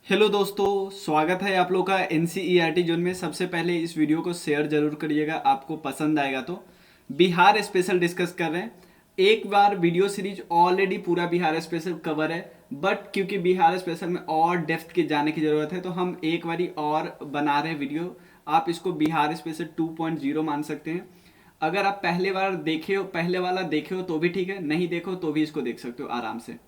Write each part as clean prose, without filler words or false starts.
Hello दोस्तों, स्वागत है आप लोग का एनसीईआरटी जोन में। सबसे पहले इस वीडियो को शेयर जरूर करिएगा, आपको पसंद आएगा तो। बिहार स्पेशल डिस्कस कर रहे हैं। एक बार वीडियो सीरीज ऑलरेडी पूरा बिहार स्पेशल कवर है, बट क्योंकि बिहार स्पेशल में और डेप्थ के जाने की ज़रूरत है तो हम एक बारी और बना रहे हैं वीडियो। आप इसको बिहार स्पेशल 2.0 मान सकते हैं। अगर आप पहले बार देखे हो, पहले वाला देखे हो तो भी ठीक है, नहीं देखो तो भी इसको देख सकते हो आराम से,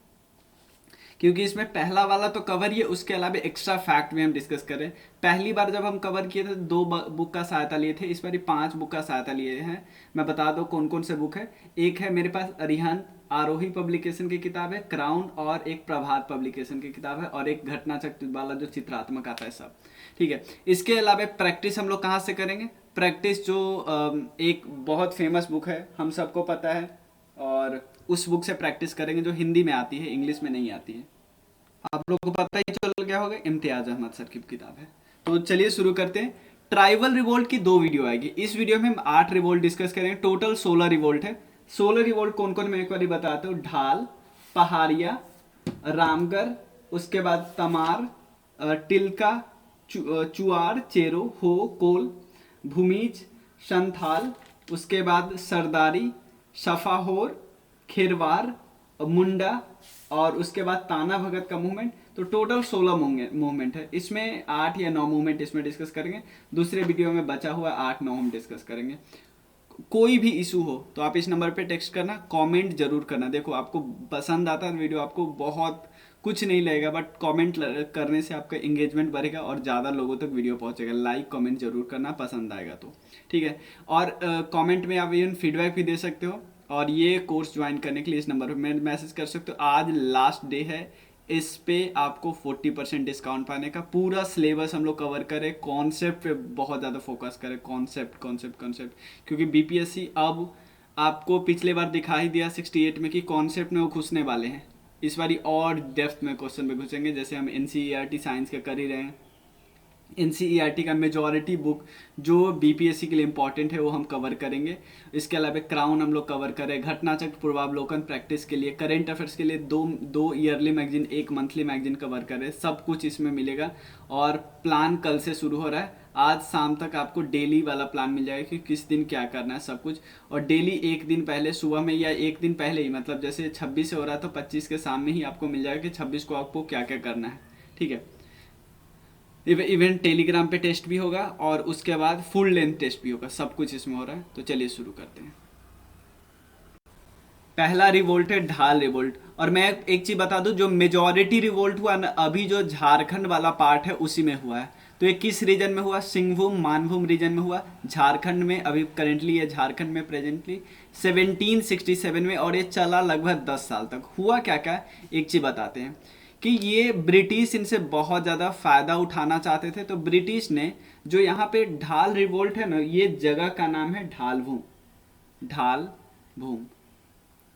क्योंकि इसमें पहला वाला तो कवर ही है, उसके अलावा एक्स्ट्रा फैक्ट भी हम डिस्कस कर रहे हैं। पहली बार जब हम कवर किए थे 2 बुक का सहायता लिए थे, इस बार 5 बुक का सहायता लिए हैं। मैं बता दूं कौन कौन से बुक है। एक है मेरे पास अरिहंत आरोही पब्लिकेशन की किताब है, क्राउन, और एक प्रभात पब्लिकेशन की किताब है, और एक घटना चक्र वाला जो चित्रात्मक आता है सब। ठीक है। इसके अलावा प्रैक्टिस हम लोग कहाँ से करेंगे? प्रैक्टिस जो एक बहुत फेमस बुक है, हम सबको पता है, और उस बुक से प्रैक्टिस करेंगे जो हिंदी में आती है, इंग्लिश में नहीं आती है। आप लोगों को पता ही चल गया होगा, इम्तियाज अहमद सर की किताब है। तो चलिए शुरू करते हैं। ट्राइबल रिवोल्ट की 2 वीडियो आएगी। इस वीडियो में हम 8 रिवोल्ट डिस्कस करेंगे। टोटल 16 रिवोल्ट है। 16 रिवोल्ट कौन कौन, मैं एक बार बताता हूँ। ढाल, पहाड़िया, रामगढ़, उसके बाद तमार, टिलका, चुआर, चेरो, हो, कोल, भूमिज, संथाल, उसके बाद सरदारी, सफाहोर, खिरवार, मुंडा, और उसके बाद ताना भगत का मूवमेंट। तो टोटल 16 मूवमेंट है। इसमें 8 या 9 मूवमेंट इसमें डिस्कस करेंगे। दूसरे वीडियो में बचा हुआ 8-9 हम डिस्कस करेंगे। कोई भी इशू हो तो आप इस नंबर पे टेक्स्ट करना, कमेंट जरूर करना। देखो, आपको पसंद आता है वीडियो, आपको बहुत कुछ नहीं लगेगा, बट कमेंट करने से आपका एंगेजमेंट बढ़ेगा और ज़्यादा लोगों तक वीडियो पहुंचेगा। लाइक कमेंट जरूर करना, पसंद आएगा तो। ठीक है। और कमेंट में आप इवन फीडबैक भी दे सकते हो, और ये कोर्स ज्वाइन करने के लिए इस नंबर पर मैसेज कर सकते हो। आज लास्ट डे है, इस पे आपको 40% डिस्काउंट पाने का। पूरा सिलेबस हम लोग कवर करें, कॉन्सेप्ट पे बहुत ज़्यादा फोकस करें। कॉन्सेप्ट कॉन्सेप्ट कॉन्सेप्ट, क्योंकि बीपीएससी अब आपको पिछले बार दिखा ही दिया 68 में कि कॉन्सेप्ट में वो घुसने वाले हैं। इस बारी और डेप्थ में क्वेश्चन में घुसेंगे, जैसे हम एनसीईआरटी साइंस का कर ही रहे हैं। एनसीईआरटी का मेजॉरिटी बुक जो बीपीएससी के लिए इंपॉर्टेंट है वो हम कवर करेंगे। इसके अलावा क्राउन हम लोग कवर करें, घटना चक्र, पूर्वावलोकन प्रैक्टिस के लिए, करंट अफेयर्स के लिए दो दो ईयरली मैगजीन, एक मंथली मैगजीन कवर करें। सब कुछ इसमें मिलेगा। और प्लान कल से शुरू हो रहा है। आज शाम तक आपको डेली वाला प्लान मिल जाएगा कि किस दिन क्या करना है, सब कुछ। और डेली एक दिन पहले सुबह में, या एक दिन पहले ही, मतलब जैसे 26 से हो रहा है तो 25 के सामने ही आपको मिल जाएगा कि 26 को आपको क्या क्या करना है। ठीक है। इवेंट टेलीग्राम पे टेस्ट भी होगा, और उसके बाद फुल लेंथ टेस्ट भी होगा। सब कुछ इसमें हो रहा है। तो चलिए शुरू करते हैं। पहला रिवोल्ट है ढाल रिवोल्ट। और मैं एक चीज बता दूं, जो मेजॉरिटी रिवोल्ट हुआ ना अभी, जो झारखंड वाला पार्ट है उसी में हुआ है। तो ये किस रीजन में हुआ? सिंहभूम मानभूम रीजन में हुआ, झारखंड में। अभी करेंटली ये झारखंड में प्रेजेंटली 1767 में, और ये चला लगभग 10 साल तक। हुआ क्या क्या, एक चीज बताते हैं कि ये ब्रिटिश इनसे बहुत ज़्यादा फ़ायदा उठाना चाहते थे। तो ब्रिटिश ने जो यहाँ पे ढाल रिवोल्ट है ना, ये जगह का नाम है ढाल भूम। ढाल भूम,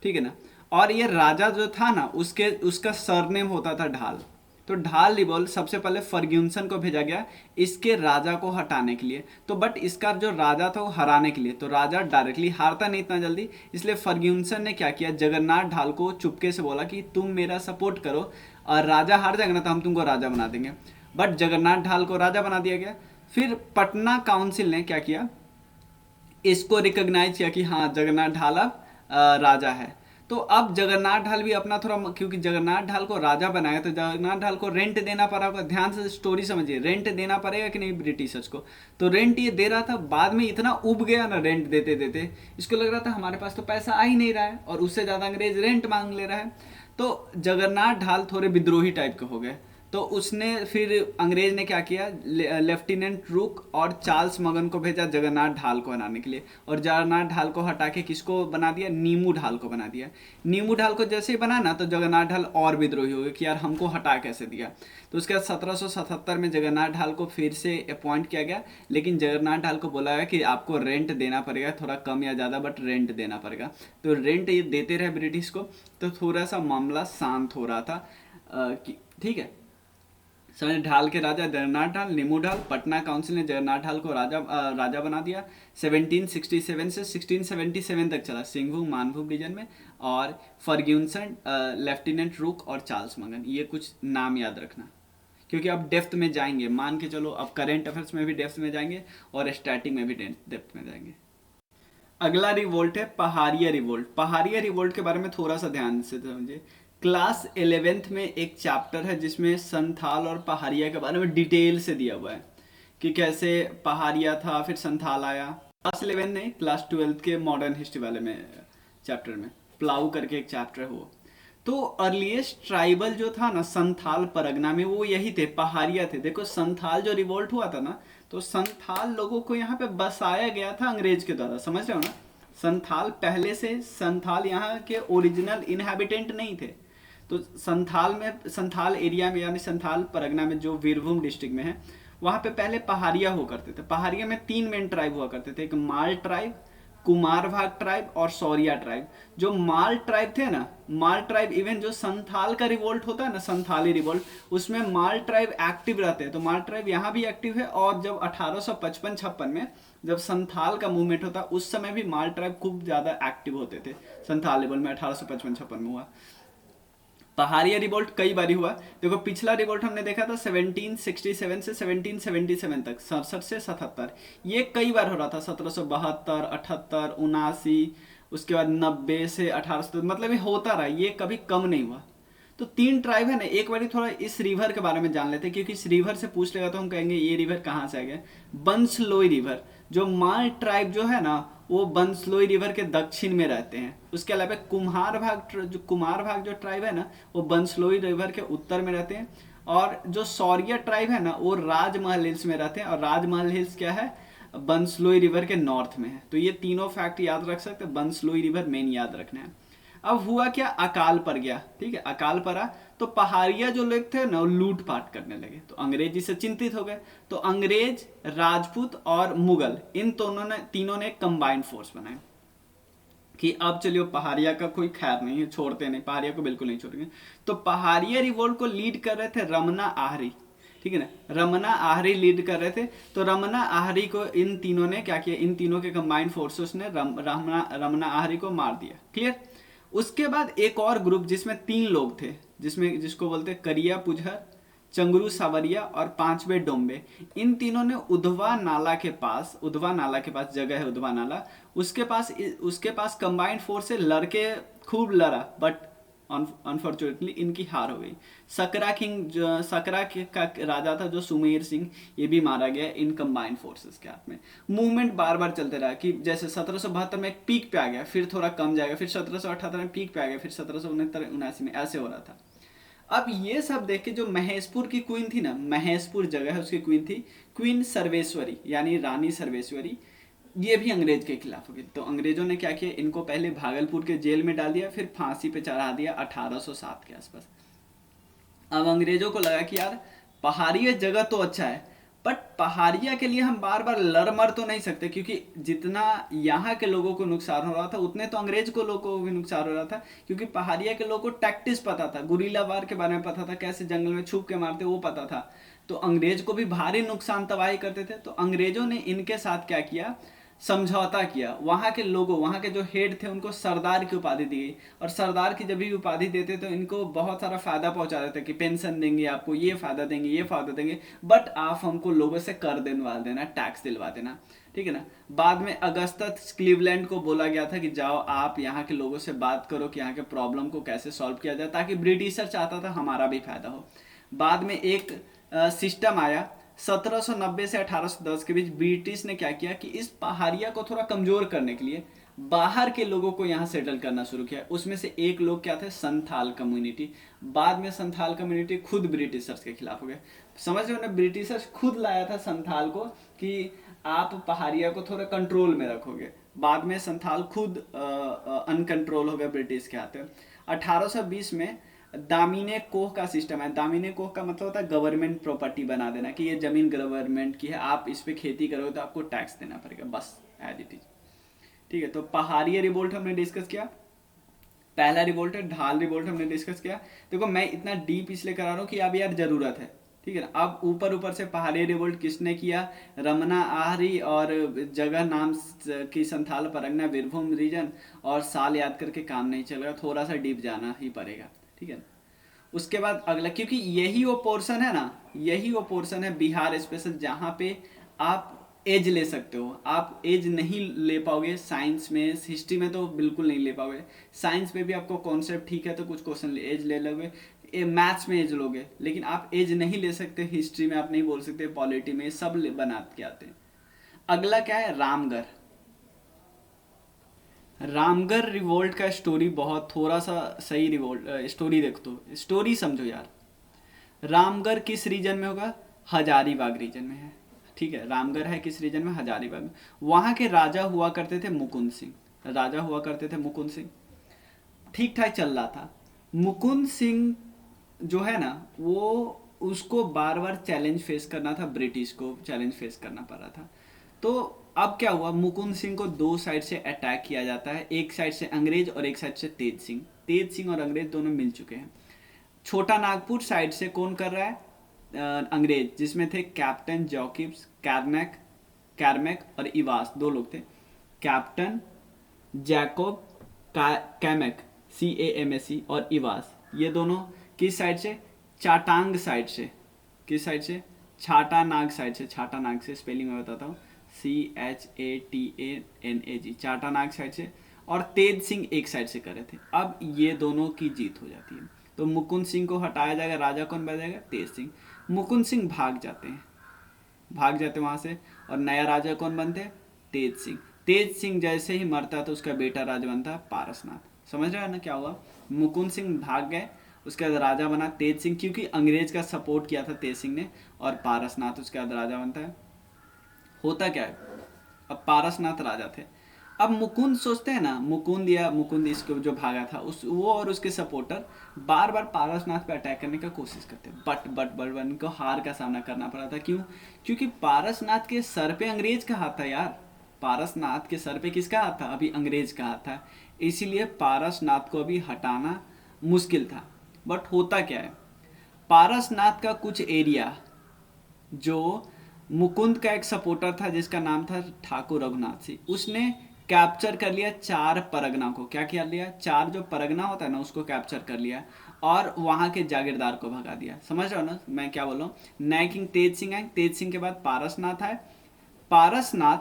ठीक है ना। और ये राजा जो था ना, उसके उसका सरनेम होता था ढाल। तो ढाल रिवोल्ट सबसे पहले फर्ग्यूसन को भेजा गया इसके राजा को हटाने के लिए। तो बट इसका जो राजा था वो हराने के लिए, तो राजा डायरेक्टली हारता नहीं इतना जल्दी। इसलिए फर्ग्यूसन ने क्या किया, जगन्नाथ ढाल को चुपके से बोला कि तुम मेरा सपोर्ट करो, और राजा हार जाएगा ना तो हम तुमको राजा बना देंगे। बट जगन्नाथ ढाल को राजा बना दिया गया। फिर पटना काउंसिल ने क्या किया, इसको रिकॉग्नाइज किया कि हाँ, जगन्नाथ ढाल अब राजा है। तो अब जगन्नाथ ढाल भी अपना थोड़ा, क्योंकि जगन्नाथ ढाल को राजा बनाया तो जगन्नाथ ढाल को रेंट देना पड़ा होगा। ध्यान से स्टोरी समझिए, रेंट देना पड़ेगा कि नहीं ब्रिटिशर्स को। तो रेंट ये दे रहा था, बाद में इतना उब गया ना रेंट देते देते, इसको लग रहा था हमारे पास तो पैसा आ ही नहीं रहा है, और उससे ज़्यादा अंग्रेज रेंट मांग ले रहा है। तो जगन्नाथ ढाल थोड़े विद्रोही टाइप के हो गए। तो उसने फिर, अंग्रेज ने क्या किया, लेफ्टिनेंट रूक और चार्ल्स मगन को भेजा जगन्नाथ ढाल को हटाने के लिए। और जगन्नाथ ढाल को हटा के किसको बना दिया, नीमू ढाल को बना दिया। नीमू ढाल को जैसे ही बना ना, तो जगन्नाथ ढाल और विद्रोही हो गए कि यार हमको हटा कैसे दिया। तो उसके बाद 1777 में जगन्नाथ ढाल को फिर से अपॉइंट किया गया, लेकिन जगन्नाथ ढाल को बोला गया कि आपको रेंट देना पड़ेगा, थोड़ा कम या ज़्यादा, बट रेंट देना पड़ेगा। तो रेंट ये देते रहे ब्रिटिश को। तो थोड़ा सा मामला शांत हो रहा था। ठीक है। समझ, ढाल के राजा जगन्नाथ ढाल, नीमू ढाल, पटना काउंसिल ने जगन्नाथ ढाल को राजा बना दिया। 1767 से 1677 तक चला, सिंहभूम मानभूम रीजन में। और फर्ग्यूसन, लेफ्टिनेंट रूक और चार्ल्स मगन, ये कुछ नाम याद रखना, क्योंकि अब डेप्थ में जाएंगे, मान के चलो अब करंट अफेयर्स में भी डेप्थ में जाएंगे और स्टैटिक में भी डेप्थ में जाएंगे। अगला रिवोल्ट है पहाड़िया रिवोल्ट। पहाड़िया रिवोल्ट के बारे में थोड़ा सा ध्यान से समझिए। क्लास 11th में एक चैप्टर है जिसमें संथाल और पहाड़िया के बारे में डिटेल से दिया हुआ है कि कैसे पहाड़िया था फिर संथाल आया। क्लास 11 नहीं, क्लास 12 के मॉडर्न हिस्ट्री वाले में चैप्टर में प्लाऊ करके एक चैप्टर है वो। तो अर्लीस्ट ट्राइबल जो था ना संथाल परगना में, वो यही थे, पहाड़िया थे। देखो संथाल जो रिवोल्ट हुआ था ना, तो संथाल लोगों को यहाँ पे बसाया गया था अंग्रेज के द्वारा, समझ रहे हो ना। संथाल पहले से, संथाल यहाँ के ओरिजिनल इनहैबिटेंट नहीं थे। तो संथाल में, संथाल एरिया में यानी संथाल परगना में जो वीरभूम डिस्ट्रिक्ट में है, वहाँ पे पहले पहाड़िया हुआ करते थे। पहाड़िया में 3 मेन ट्राइब हुआ करते थे, एक माल ट्राइब, कुमार भाग ट्राइब और सौरिया ट्राइब। जो माल ट्राइब थे ना, माल ट्राइब, इवन जो संथाल का रिवोल्ट होता है ना, संथाली रिवोल्ट, उसमें माल ट्राइब एक्टिव रहते हैं। तो माल ट्राइब यहाँ भी एक्टिव है। और जब 1855-56 में जब संथाल का मूवमेंट होता, उस समय भी माल ट्राइब खूब ज़्यादा एक्टिव होते थे। संथाल रिवोल्ट में 1855-56 में हुआ। पहाड़िया रिवोल्ट कई बारी हुआ। देखो पिछला रिवोल्ट हमने देखा था 1767 से 1777 तक, 67 से 77। ये कई बार हो रहा था, 1772, 78, 79, उसके बाद 90 से 1800, मतलब ये होता रहा, ये कभी कम नहीं हुआ। तो 3 ट्राइब है ना। एक बार थोड़ा इस रिवर के बारे में जान लेते हैं, क्योंकि इस रिवर से पूछ लेगा तो हम कहेंगे ये रिवर कहाँ से आ गया। बंसलोई रिवर, जो माल ट्राइब जो है ना, वो बंसलोई रिवर के दक्षिण में रहते हैं। उसके अलावा कुमार भाग जो ट्राइब है ना, वो बंसलोई रिवर के उत्तर में रहते हैं। और जो सौरिया ट्राइब है ना, वो राजमहल हिल्स में रहते हैं। और राजमहल हिल्स क्या है, बंसलोई रिवर के नॉर्थ में है। तो ये तीनों फैक्ट याद रख सकते हैं, बंसलोई रिवर मेन याद रखना है। अब हुआ क्या, अकाल पड़ गया, ठीक है, अकाल पड़ा तो पहाड़िया जो लोग थे ना, वो लूटपाट करने लगे। तो अंग्रेज इससे चिंतित हो गए। तो अंग्रेज, राजपूत और मुगल, इन तीनों ने कंबाइंड फोर्स बनाए कि अब चलिए पहाड़िया का कोई खैर नहीं है, छोड़ते नहीं, पहाड़िया को बिल्कुल नहीं छोड़ेंगे। तो पहाड़िया रिवोल्ट को लीड कर रहे थे रमना आहरी, ठीक है ना, रमना आहरी लीड कर रहे थे। तो रमना आहरी को इन तीनों ने क्या किया, इन तीनों के कंबाइंड फोर्सेस ने रमना आहरी को मार दिया। क्लियर। उसके बाद एक और ग्रुप जिसमें 3 लोग थे, जिसको बोलते करिया पुजहर, चंगरू सावरिया और 5वें डोम्बे, इन तीनों ने उधवा नाला के पास जगह है उधवा नाला, उसके पास कंबाइंड फोर्स से लड़के खूब लड़ा, बट अनफॉर्चुनेटली इनकी हार हो गई। सकरा का राजा था जो सुमेर सिंह, ये भी मारा गया इन कंबाइंड फोर्सेस के हाथ में। मूवमेंट बार बार चलते रहा कि जैसे 1772 में एक पीक पे आ गया, फिर थोड़ा कम जाएगा, फिर 1778 में पीक पे आ गया, फिर 1769-79 में, ऐसे हो रहा था। अब ये सब देख के जो महेशपुर की क्वीन थी ना, महेशपुर जगह है उसकी क्वीन थी, क्वीन सर्वेश्वरी यानी रानी सर्वेश्वरी, ये भी अंग्रेज के खिलाफ हो गई। तो अंग्रेजों ने क्या किया, इनको पहले भागलपुर के जेल में डाल दिया, फिर फांसी पे चढ़ा दिया 1807 के आसपास। अब अंग्रेजों को लगा कि यार पहाड़िया जगह तो अच्छा है, बट पहाड़िया के लिए हम बार बार लड़ मर तो नहीं सकते, क्योंकि जितना यहाँ के लोगों को नुकसान हो रहा था उतने तो अंग्रेज को लोगों को भी नुकसान हो रहा था। क्योंकि पहाड़िया के लोगों को टैक्टिस पता था, गुरीला वार के बारे में पता था, कैसे जंगल में छुप के मारते वो पता था। तो अंग्रेज को भी भारी नुकसान तबाही करते थे। तो अंग्रेजों ने इनके साथ क्या किया, समझौता किया। वहाँ के लोगों, वहाँ के जो हेड थे, उनको सरदार की उपाधि दी गई। और सरदार की जब भी उपाधि देते तो इनको बहुत सारा फायदा पहुंचा देते कि पेंशन देंगे आपको, ये फायदा देंगे, ये फायदा देंगे, बट आप हमको लोगों से कर दिलवा देना, टैक्स दिलवा देना, ठीक है ना। बाद में अगस्टस क्लीवलैंड को बोला गया था कि जाओ आप यहाँ के लोगों से बात करो कि यहाँ के प्रॉब्लम को कैसे सॉल्व किया जाए, ताकि ब्रिटिशर चाहता था हमारा भी फायदा हो। बाद में एक सिस्टम आया 1790 से 1810 के बीच। ब्रिटिश ने क्या किया कि इस पहाड़िया को थोड़ा कमजोर करने के लिए बाहर के लोगों को यहाँ सेटल करना शुरू किया। उसमें से एक लोग क्या थे, संथाल कम्युनिटी। बाद में संथाल कम्युनिटी खुद ब्रिटिशर्स के खिलाफ हो गए। समझ रहे हो ना, ब्रिटिशर्स खुद लाया था संथाल को कि आप पहाड़िया को थोड़ा कंट्रोल में रखोगे। बाद में संथाल खुद अनकंट्रोल हो गए ब्रिटिश के हाथ में। 1820 में दामिने कोह का सिस्टम है। दामिने कोह का मतलब होता है गवर्नमेंट प्रॉपर्टी बना देना, कि ये जमीन गवर्नमेंट की है, आप इस पे खेती करोगे तो आपको टैक्स देना पड़ेगा, बस एज इट इज, ठीक है। तो पहाड़िया रिवोल्ट हमने डिस्कस किया, पहला रिवोल्ट है ढाल रिवोल्ट हमने डिस्कस किया। देखो मैं इतना डीप इसलिए करा रहा हूँ कि अब यार जरूरत है, ठीक है ना। अब ऊपर से पहाड़िया रिवोल्ट किसने किया, रमना आहरी, और जगह नाम की संथाल परगना वीरभूम रीजन, और साल याद करके काम नहीं चलेगा, थोड़ा सा डीप जाना ही पड़ेगा, ठीक है ना। उसके बाद अगला, क्योंकि यही वो पोर्शन है ना, यही वो पोर्शन है बिहार स्पेशल जहाँ पे आप एज ले सकते हो। आप एज नहीं ले पाओगे साइंस में, हिस्ट्री में तो बिल्कुल नहीं ले पाओगे। साइंस में भी आपको कॉन्सेप्ट ठीक है तो कुछ क्वेश्चन एज ले लोगे, मैथ्स में एज लोगे, लेकिन आप एज नहीं ले सकते। हिस्ट्री में आप नहीं बोल सकते, पॉलिटी में सब बना के आते हैं। अगला क्या है, रामगढ़। रामगढ़ रिवोल्ट का स्टोरी बहुत थोड़ा सा सही रिवोल्ट स्टोरी देख तो स्टोरी समझो यार। रामगढ़ किस रीजन में होगा, हजारीबाग रीजन में है। ठीक है, रामगढ़ है किस रीजन में, हजारीबाग में। वहां के राजा हुआ करते थे मुकुंद सिंह, राजा हुआ करते थे मुकुंद सिंह। ठीक ठाक चल रहा था। मुकुंद सिंह जो है ना, वो उसको बार बार चैलेंज फेस करना था, ब्रिटिश को चैलेंज फेस करना पड़ रहा था। तो अब क्या हुआ, मुकुंद सिंह को दो साइड से अटैक किया जाता है, एक साइड से अंग्रेज और एक साइड से तेज सिंह। तेज सिंह और अंग्रेज दोनों मिल चुके हैं। छोटा नागपुर साइड से कौन कर रहा है, अंग्रेज, जिसमें थे कैप्टन जॉकिब्स, कैरमैक और इवास, दो लोग थे। कैप्टन जैकोब कैमैक, CAMAC, और इवास, ये दोनों किस साइड से, चाटांग साइड से। किस साइड से, छाटानाग साइड से। छाटानाग से स्पेलिंग मैं बताता हूँ, CHATANAG, चाटानाग साइड से। और तेज सिंह एक साइड से कर रहे थे। अब ये दोनों की जीत हो जाती है, तो मुकुंद सिंह को हटाया जाएगा, राजा कौन बन जाएगा, तेज सिंह। मुकुंद सिंह भाग जाते हैं, भाग जाते वहां से, और नया राजा कौन बनते हैं, तेज सिंह। तेज सिंह जैसे ही मरता है तो उसका बेटा राजा बनता है पारसनाथ। समझ रहे हो ना क्या हुआ, मुकुंद सिंह भाग गए, उसके बाद राजा बना तेज सिंह, क्योंकि अंग्रेज का सपोर्ट किया था तेज सिंह ने, और पारसनाथ उसके बाद राजा बनता है। होता क्या है, अब पारसनाथ राजा थे। अब मुकुंद सोचते हैं ना, मुकुंद इसको जो भागा था, उस वो और उसके सपोर्टर बार बार पारसनाथ पे अटैक करने का कोशिश करते हैं, बट इनको हार का सामना करना पड़ा था। क्यों, क्योंकि पारसनाथ के सर पे अंग्रेज का हाथ था यार। पारसनाथ के सर पे किसका हाथ था, अभी अंग्रेज का हाथ था। इसीलिए पारसनाथ को अभी हटाना मुश्किल था। बट होता क्या है, पारसनाथ का कुछ एरिया जो मुकुंद का एक सपोर्टर था जिसका नाम था ठाकुर रघुनाथ सिंह, उसने कैप्चर कर लिया चार परगना को। क्या किया लिया, चार जो परगना होता है ना उसको कैप्चर कर लिया, और वहां के जागीरदार को भगा दिया। समझ रहे हो ना मैं क्या बोल रहा हूँ। नए किंग तेज सिंह आए, तेज सिंह के बाद पारसनाथ आए। पारसनाथ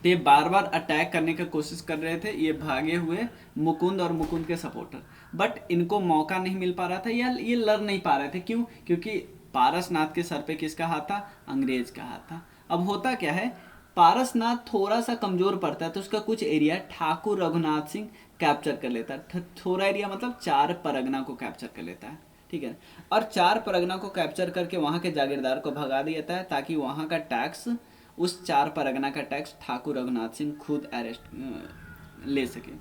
ये बार बार अटैक करने की कोशिश कर रहे थे, ये भागे हुए मुकुंद और मुकुंद के सपोर्टर, बट इनको मौका नहीं मिल पा रहा था, या ये लड़ नहीं पा रहे थे। क्यों, क्योंकि पारसनाथ के सर पे किसका हाथ था, अंग्रेज का हाथ था। अब होता क्या है, पारसनाथ थोड़ा सा कमजोर पड़ता है तो उसका कुछ एरिया ठाकुर रघुनाथ सिंह कैप्चर कर लेता है। थोड़ा एरिया मतलब चार परगना को कैप्चर कर लेता है, ठीक है। और चार परगना को कैप्चर करके वहां के जागीरदार को भगा दिया जाता है, ताकि वहां का टैक्स, उस चार परगना का टैक्स ठाकुर रघुनाथ सिंह खुद अरेस्ट ले सके।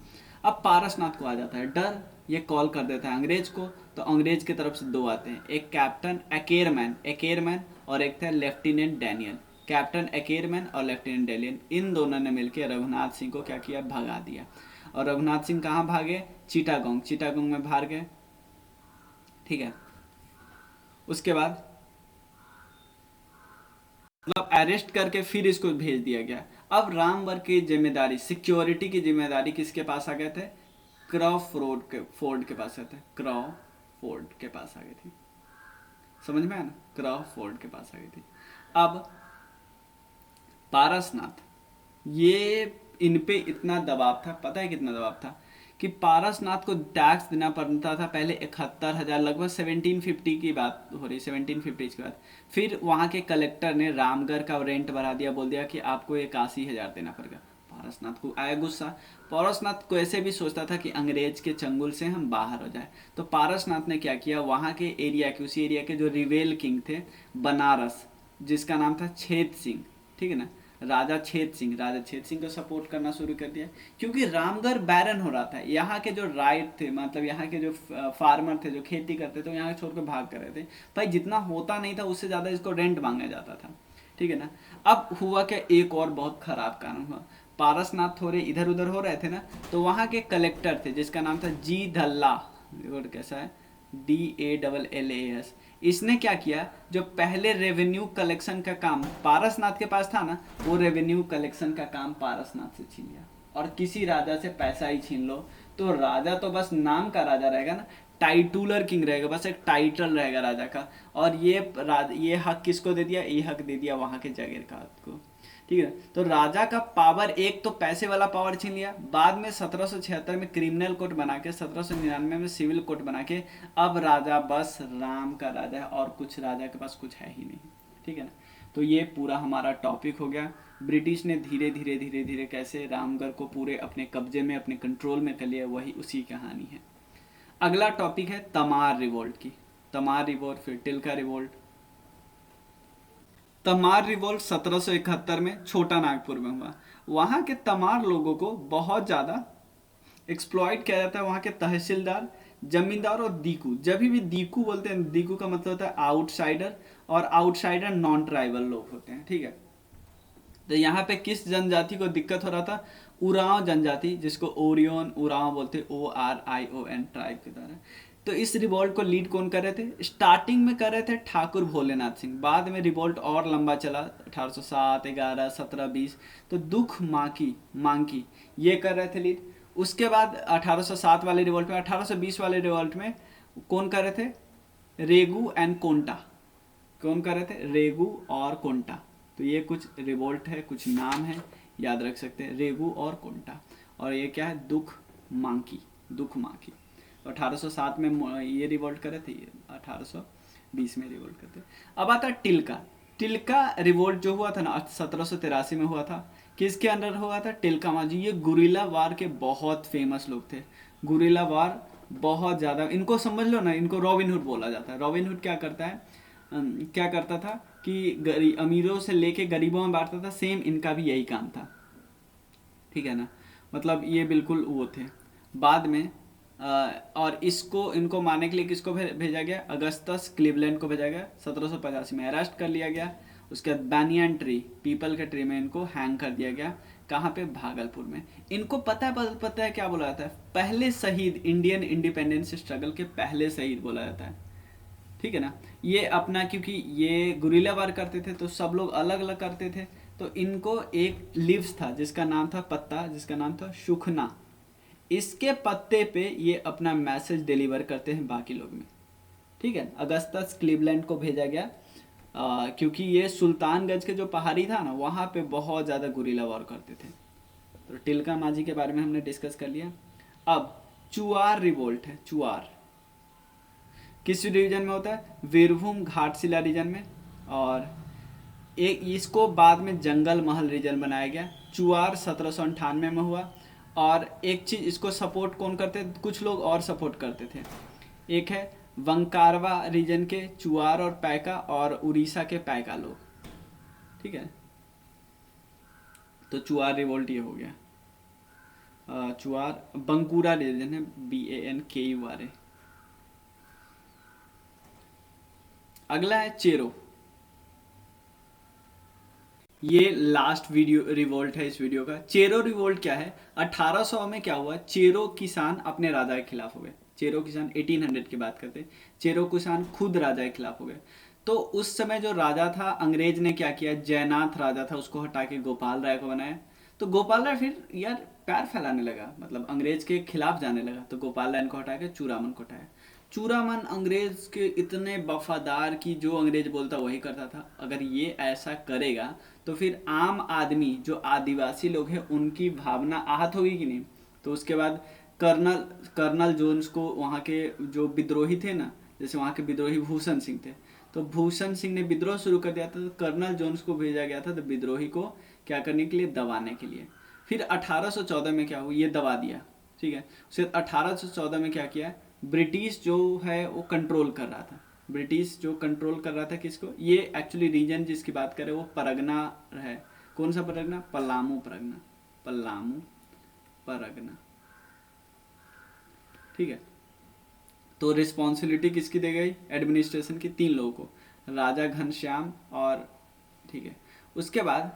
अब पारसनाथ को आ जाता है डर, ये कॉल कर देता है अंग्रेज को, तो अंग्रेज की तरफ से दो आते हैं, एक कैप्टन एकेरमैन और एक था लेफ्टिनेंट डैनियल। कैप्टन एकेरमैन और लेफ्टिनेंट डैनियल, इन दोनों ने मिलकर रघुनाथ सिंह को क्या किया, भगा दिया। और रघुनाथ सिंह कहाँ भागे, चिटागोंग में भाग गए, ठीक है। उसके बाद मतलब अरेस्ट करके फिर इसको भेज दिया गया। अब रामवर की जिम्मेदारी, सिक्योरिटी की जिम्मेदारी किसके पास आ गए थे, फोर्ड के पास आए थे, क्रॉफोर्ड के पास आ गई थी। समझ में आया ना, क्रॉफोर्ड के पास आ गई थी। अब पारसनाथ, ये इन पे इतना दबाव था, पता है कितना दबाव था, कि पारसनाथ को टैक्स देना पड़ता था पहले 71,000, लगभग 1750 की बात हो रही, 1750 के बाद फिर वहाँ के कलेक्टर ने रामगढ़ का रेंट बढ़ा दिया, बोल दिया कि आपको 81,000 देना पड़ेगा। पारसनाथ को आया गुस्सा। पारसनाथ को ऐसे भी सोचता था कि अंग्रेज के चंगुल से हम बाहर हो जाए, तो पारसनाथ ने क्या किया, वहाँ के एरिया के, उसी एरिया के जो रिवेल किंग थे बनारस, जिसका नाम था छेद सिंह, ठीक है ना, राजा छेद सिंह को सपोर्ट करना शुरू कर दिया। क्योंकि रामगढ़ बैरन हो रहा था, यहाँ के जो राइट थे, मतलब यहाँ के जो फार्मर थे जो खेती करते थे, यहाँ छोड़ कर भाग कर रहे थे। भाई जितना होता नहीं था उससे ज़्यादा इसको रेंट मांगा जाता था, ठीक है ना। अब हुआ क्या, एक और बहुत खराब कानून हुआ। पारसनाथ थोड़े इधर उधर हो रहे थे ना, तो वहाँ के कलेक्टर थे जिसका नाम था जी धल्ला, और कैसा है, DALLAS। इसने क्या किया, जो पहले रेवेन्यू कलेक्शन का काम पारसनाथ के पास था ना, वो रेवेन्यू कलेक्शन का काम पारसनाथ से छीन लिया। और किसी राजा से पैसा ही छीन लो तो राजा तो बस नाम का राजा रहेगा ना, टाइटुलर किंग रहेगा, बस एक टाइटल रहेगा राजा का। और ये हक किसको दे दिया, ये हक दे दिया वहां के जागीरदार को। ठीक है, तो राजा का पावर, एक तो पैसे वाला पावर छीन लिया, बाद में 1776 में क्रिमिनल कोड बना के, 1799 में सिविल कोड बना के, अब राजा बस राम का राजा है और कुछ राजा के पास कुछ है ही नहीं। ठीक है ना, तो ये पूरा हमारा टॉपिक हो गया। ब्रिटिश ने धीरे धीरे धीरे धीरे कैसे रामगढ़ को पूरे अपने कब्जे में, अपने कंट्रोल में कर लिया, वही उसी कहानी है। अगला टॉपिक है तमार रिवोल्ट की। तमार रिवोल्ट, फिर टिल्का रिवोल्ट। तमार रिवोल्ट 1771 में छोटा नागपुर में हुआ। वहां के तमार लोगों को बहुत ज़्यादा एक्सप्लॉइट किया जाता है, वहां के तहसीलदार, जमींदार और दीकू। जब भी दीकू बोलते हैं, दीकू का मतलब होता है आउटसाइडर, और आउटसाइडर नॉन ट्राइबल लोग होते हैं। ठीक है, तो यहाँ पे किस जनजाति को दिक्कत हो रहा था, उरांव जनजाति, जिसको ओरियन उरांव बोलते, ORION ट्राइब के द्वारा। तो इस रिवोल्ट को लीड कौन कर रहे थे, स्टार्टिंग में कर रहे थे ठाकुर भोलेनाथ सिंह, बाद में रिवोल्ट और लंबा चला, 1807, 11, 17, 20, तो दुख मांकी ये कर रहे थे लीड। उसके बाद 1807 वाले रिवोल्ट में, 1820 वाले रिवोल्ट में कौन कर रहे थे, रेगू एंड कोंटा। कौन कर रहे थे, रेगू और कोंटा। तो ये कुछ रिवोल्ट है, कुछ नाम है, याद रख सकते हैं, रेगू और कोंटा। और ये क्या है, दुख मांकी। 1807 में ये रिवोल्ट करे थे, ये 1820 में रिवोल्ट करते। अब आता है टिल्का। टिल्का रिवोल्ट जो हुआ था ना 1783 में हुआ था, किसके अंडर हुआ था, टिल्का मांझी। ये गुरिल्ला वार के बहुत फेमस लोग थे। गुरिल्ला वार बहुत ज़्यादा, इनको समझ लो ना, इनको रॉबिन हुड बोला जाता है। रॉबिन हुड क्या करता है, क्या करता था कि अमीरों से लेके गरीबों में बांटता था, सेम इनका भी यही काम था। ठीक है ना, मतलब ये बिल्कुल वो थे। बाद में और इनको मारने के लिए किसको भेजा गया, अगस्टस क्लीवलैंड को भेजा गया। 1785 में अरेस्ट कर लिया गया। उसके बाद बैनियन ट्री, पीपल के ट्री में इनको हैंग कर दिया गया। कहाँ पे, भागलपुर में। इनको पता है क्या बोला जाता है, पहले शहीद, इंडियन इंडिपेंडेंस स्ट्रगल के पहले शहीद बोला जाता है। ठीक है ना, ये अपना, क्योंकि ये गुरिल्ला वार करते थे तो सब लोग अलग अलग करते थे, तो इनको एक लीव्स था जिसका नाम था, पत्ता जिसका नाम था सुखना, इसके पत्ते पे ये अपना मैसेज डिलीवर करते हैं बाकी लोग में। ठीक है, अगस्टस क्लीवलैंड को भेजा गया क्योंकि ये सुल्तानगंज के जो पहाड़ी था ना, वहाँ पे बहुत ज़्यादा गुरिल्ला वॉर करते थे। तो टिल्का मांझी के बारे में हमने डिस्कस कर लिया। अब चुआर रिवोल्ट है। चुआर किस रीजन में होता है, वीरभूम घाटशिला रीजन में, और एक इसको बाद में जंगल महल रीजन बनाया गया। चुआर 1798 में हुआ। और एक चीज़, इसको सपोर्ट कौन करते, कुछ लोग और सपोर्ट करते थे। एक है वंकारवा रीजन के चुआर और पैका, और उड़ीसा के पैका लोग। ठीक है, तो चुआर रिवोल्ट ये हो गया। चुआर बंकुरा रीजन है, BANKURA। अगला है चेरो। ये लास्ट वीडियो रिवोल्ट है इस वीडियो का। चेरो रिवोल्ट क्या है, 1800 में क्या हुआ, चेरो किसान अपने राजा के खिलाफ हो गए। चेरो किसान 1800 की बात करते हैं, चेरो किसान खुद राजा के खिलाफ हो गए। तो उस समय जो राजा था, अंग्रेज ने क्या किया, जयनाथ राजा था, उसको हटा के गोपाल राय को बनाया। तो गोपाल राय फिर यार पैर फैलाने लगा, मतलब अंग्रेज के खिलाफ जाने लगा, तो गोपाल राय को हटा के चूड़ामन को हटाया। चूड़ामन अंग्रेज के इतने वफादार की जो अंग्रेज बोलता वही करता था। अगर ये ऐसा करेगा तो फिर आम आदमी, जो आदिवासी लोग हैं, उनकी भावना आहत होगी कि नहीं। तो उसके बाद कर्नल जोन्स को, वहाँ के जो विद्रोही थे ना, जैसे वहाँ के विद्रोही भूषण सिंह थे, तो भूषण सिंह ने विद्रोह शुरू कर दिया था, तो कर्नल जोन्स को भेजा गया था तो विद्रोही को क्या करने के लिए, दबाने के लिए। फिर 1814 में क्या हुआ, ये दबा दिया। ठीक है, फिर 1814 में क्या किया, ब्रिटिश जो है वो कंट्रोल कर रहा था। ब्रिटिश जो कंट्रोल कर रहा था किसको, ये एक्चुअली रीजन जिसकी बात करें वो परगना है। कौन सा परगना, पलामू परगना। पलामू परगना। ठीक है, तो रिस्पॉन्सिबिलिटी किसकी दी गई, एडमिनिस्ट्रेशन की, 3 लोगों को, राजा घनश्याम और, ठीक है। उसके बाद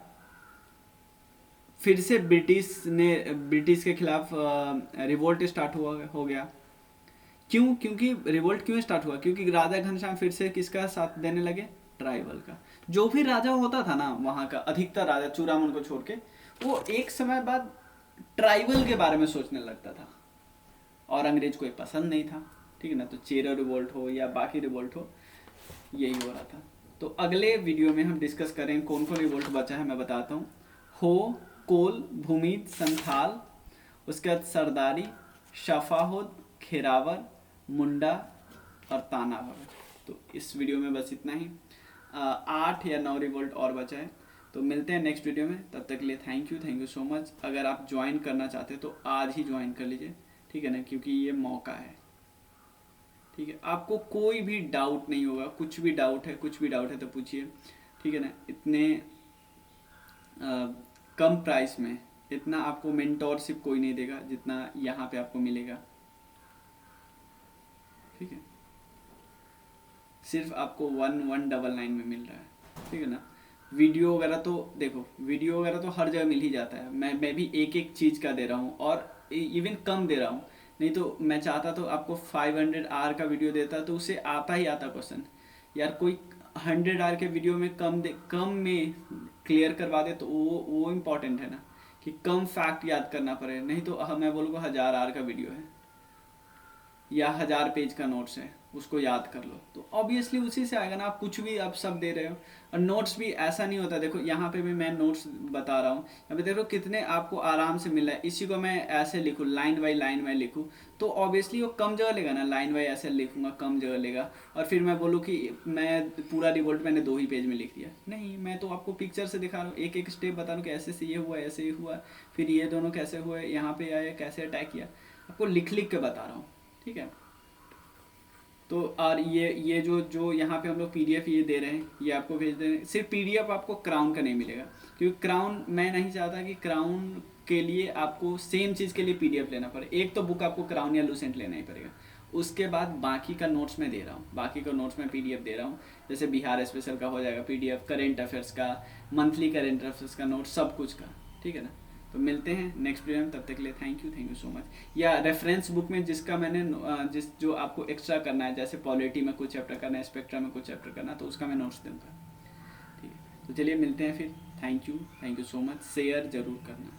फिर से ब्रिटिश के खिलाफ रिवोल्ट स्टार्ट हो गया। क्यों, क्योंकि रिवोल्ट क्यों स्टार्ट हुआ, क्योंकि राजा घनश्याम फिर से किसका साथ देने लगे, ट्राइबल का। जो भी राजा होता था ना वहाँ का, अधिकतर राजा चूड़ामन को छोड़ के, वो एक समय बाद ट्राइबल के बारे में सोचने लगता था, और अंग्रेज को ये पसंद नहीं था। ठीक है ना। तो चेरो रिवोल्ट हो या बाकी रिवोल्ट हो, यही हो रहा था। तो अगले वीडियो में हम डिस्कस करें कौन कौन रिवोल्ट बचा है, मैं बताता हूँ। हो, कोल, भूमिद, संथाल, उसके बाद सरदारी, शफाहोद, खेरावर, मुंडा और तानावर। तो इस वीडियो में बस इतना ही। 8 या 9 रिवोल्ट और बचा है। तो मिलते हैं नेक्स्ट वीडियो में, तब तक के लिए थैंक यू सो मच। अगर आप ज्वाइन करना चाहते हैं तो आज ही ज्वाइन कर लीजिए, ठीक है ना, क्योंकि ये मौका है। ठीक है, आपको कोई भी डाउट नहीं होगा, कुछ भी डाउट है तो पूछिए, ठीक है ना। इतने कम प्राइस में इतना आपको मेंटोरशिप कोई नहीं देगा जितना यहाँ पे आपको मिलेगा, ठीक है। सिर्फ आपको 1199 में मिल रहा है, ठीक है ना। वीडियो वगैरह तो देखो, वीडियो वगैरह तो हर जगह मिल ही जाता है। मैं भी एक एक चीज़ का दे रहा हूँ और इवन कम दे रहा हूँ। नहीं तो मैं चाहता तो आपको 500 आवर का वीडियो देता तो उसे आता ही आता क्वेश्चन। यार कोई 100 आवर के वीडियो में कम में क्लियर करवा दे तो वो इम्पोर्टेंट है ना, कि कम फैक्ट याद करना पड़े। नहीं तो मैं बोलूँगा 1000 आवर का वीडियो है या 1000 पेज का नोट्स है, उसको याद कर लो, तो ऑब्वियसली उसी से आएगा ना। आप कुछ भी आप सब दे रहे हो, और नोट्स भी ऐसा नहीं होता। देखो यहाँ पे भी मैं नोट्स बता रहा हूँ, यहाँ पे देखो कितने आपको आराम से मिल रहा है। इसी को मैं ऐसे लिखूँ, लाइन बाई लाइन में लिखूँ, तो ऑब्वियसली वो कम जगह लेगा ना। लाइन बाई ऐसे लिखूँगा, कम जगह लेगा। और फिर मैं बोलूँ कि मैं पूरा रिवोल्ट मैंने 2 ही पेज में लिख दिया, नहीं, मैं तो आपको पिक्चर से दिखा रहा हूँ, एक एक स्टेप बता रहा हूँ कि ऐसे से ये हुआ, ऐसे ही हुआ, फिर ये दोनों कैसे हुए, यहाँ पे आए, कैसे अटैक किया, आपको लिख लिख के बता रहा हूँ, ठीक है। तो और ये जो यहाँ पे हम लोग पीडीएफ ये दे रहे हैं, ये आपको भेज दे रहे हैं। सिर्फ पीडीएफ आपको क्राउन का नहीं मिलेगा, क्योंकि क्राउन मैं नहीं चाहता कि क्राउन के लिए आपको सेम चीज़ के लिए पीडीएफ लेना पड़े। एक तो बुक आपको क्राउन या लूसेंट लेना ही पड़ेगा, उसके बाद बाकी का नोट्स मैं दे रहा हूँ, बाकी का नोट्स में पीडीएफ दे रहा हूँ। जैसे बिहार स्पेशल का हो जाएगा पीडीएफ, करेंट अफेयर्स का, मंथली करेंट अफेयर्स का नोट, सब कुछ का, ठीक है ना। तो मिलते हैं नेक्स्ट वीडियो में, तब तक के लिए थैंक यू सो मच। या रेफरेंस बुक में जिसका मैंने जो आपको एक्स्ट्रा करना है, जैसे पॉलिटी में कुछ चैप्टर करना है, स्पेक्ट्रा में कुछ चैप्टर करना है, तो उसका मैं नोट्स दूंगा, ठीक है। तो चलिए मिलते हैं फिर, thank you so much. Share जरूर करना।